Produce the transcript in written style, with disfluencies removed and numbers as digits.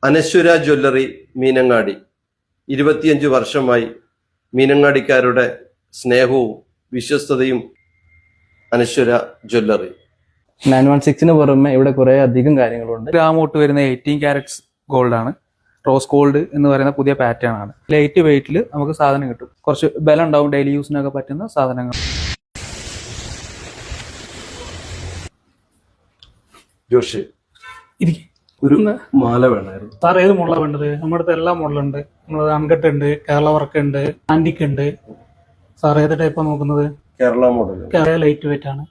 അനശ്വര jewellery Meenangadi 25 വർഷമായി മീനങ്ങാടിക്കാരുടെ സ്നേഹവും വിശ്വസ്തതയും അനശ്വര ജ്വല്ലറി. 916 പുറമെ ഇവിടെ കുറെ അധികം കാര്യങ്ങളുണ്ട്. ഗ്രാമോട്ട് വരുന്ന 18 ക്യാരറ്റ്സ് ഗോൾഡ് ആണ്. റോസ് ഗോൾഡ് എന്ന് പറയുന്ന പുതിയ പാറ്റേൺ ആണ്. ലൈറ്റ് വെയിറ്റിൽ നമുക്ക് സാധനം കിട്ടും. കുറച്ച് ബലം ഉണ്ടാവും, ഡെയിലി യൂസിനൊക്കെ പറ്റുന്ന സാധനങ്ങൾ. ജോഷി ഒരു മാല വേണമായിരുന്നു സാർ. ഏത് മോഡലാണ് വേണ്ടത്? നമ്മുടെ അടുത്ത് എല്ലാ മോഡലുണ്ട്. നമ്മളത് അൺകട്ട് ഉണ്ട്, കേരള വർക്ക് ഉണ്ട്, ആന്റിക് ഉണ്ട്. സാർ ഏത് ടൈപ്പാണ് നോക്കുന്നത്? കേരള മോഡൽ. ലൈറ്റ് വെയിറ്റ് ആണ്.